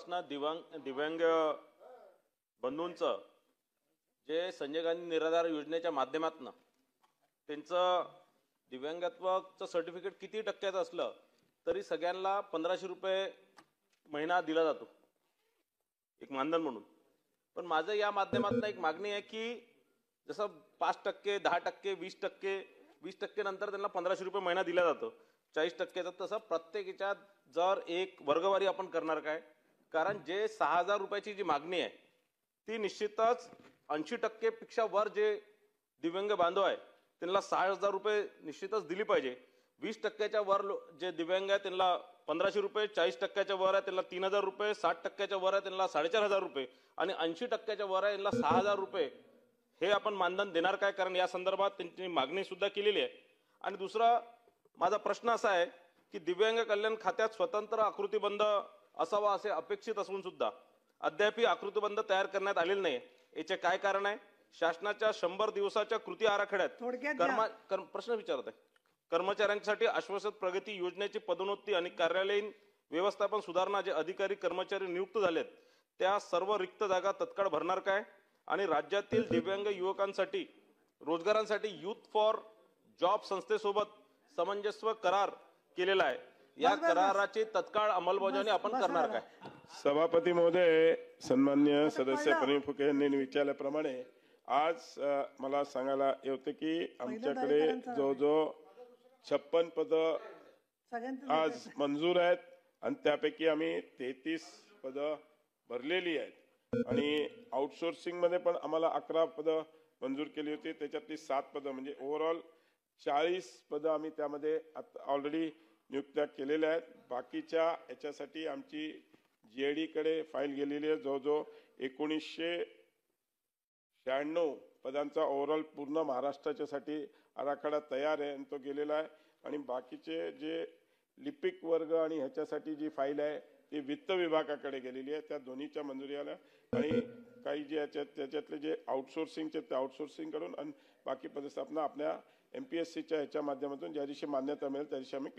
दिव्यांग बंधूंचं जे संजय गांधी निराधार योजनेच्या माध्यमातून त्यांचं दिव्यांगत्वाचं सर्टिफिकेट किती टक्क्याचं असलं तरी सगळ्यांना 1500 रुपये महिना दिला जातो एक मानधन म्हणून। पण माझं या माध्यमातून एक मागणी आहे की जसं 5%, 10%, 20% नंतर त्यांना 1500 रुपये महिना दिला जातो 40%चा, तसं प्रत्येकाच्या जर एक वर्गवारी आपण करणार काय, कारण जे 6000 रुपयाची जी मागणी आहे ती निश्चितच 80% पेक्षा वर जे दिव्यांग बांधव आहे त्यांना 6000 रुपये निश्चितच दिली पाहिजे। 20%च्या वर जे दिव्यांग आहे त्यांना 1500 रुपये, 40%च्या वर आहे त्यांना 3000 रुपये, 60%च्या वर आहे त्यांना 4500 रुपये आणि 80%च्या वर आहे त्यांना 6000 रुपये हे आपण मानधन देणार काय, कारण या संदर्भात त्यांची मागणी सुद्धा केलेली आहे। आणि दुसरा माझा प्रश्न असा आहे की दिव्यांग कल्याण खात्यात स्वतंत्र आकृतीबंध असावा असे अपेक्षित असून सुद्धा अद्याप आकृतीबंध तयार करण्यात आलेला नाही। याचे काय कारण आहे? शासनाच्या 100 दिवसाच्या कृती आराखड्यात प्रश्न विचारत आहे कर्मचाऱ्यांसाठी आश्वासित प्रगती योजनेची पदोन्नती आणि कार्यालयीन व्यवस्थापन सुधारणा जे अधिकारी कर्मचारी नियुक्त झालेत त्या सर्व रिक्त जागा तत्काळ भरणार काय, आणि राज्यातील दिव्यांग युवकांसाठी रोजगारांसाठी यूथ फॉर जॉब संस्थेसोबत समंजस्व करार केलेला आहे, या कराराची तत्काळ अंमलबजावणी आपण करणार काय? सभापती महोदय, सन्मान्य सदस्य प्रवीण फुके यांनी विचारल्याप्रमाणे आज मला सांगायला येते की आमच्याकडे जवळजवळ 56 पदं आज मंजूर आहेत आणि त्यापैकी आम्ही 33 पदं भरलेली आहेत आणि आउटसोर्सिंग मध्ये पण आम्हाला 11 पदं मंजूर केली होती, त्याच्यातली 7 पदं म्हणजे ओव्हरऑल 40 पदं आम्ही त्यामध्ये ऑलरेडी नियुक्त्या केलेल्या आहेत। बाकीच्या याच्यासाठी आमची GID कडे फाईल गेलेली आहे, जवळजवळ 1996 पदांचा ओव्हरऑल पूर्ण महाराष्ट्राच्या साठी आराखडा तयार आहे आणि तो गेलेला आहे। आणि बाकीचे जे लिपिक वर्ग आणि ह्याच्यासाठी जी फाईल आहे ती वित्त विभागाकडे गेलेली आहे, त्या दोन्हीच्या मंजुरी आल्या आणि काही जे त्याच्यातले जे आउटसोर्सिंगचे ते आउटसोर्सिंग करून आणि बाकी पदस्थापना आपल्या MPSCच्या ह्याच्या माध्यमातून ज्या दिवशी मान्यता मिळेल त्या दिवशी आम्ही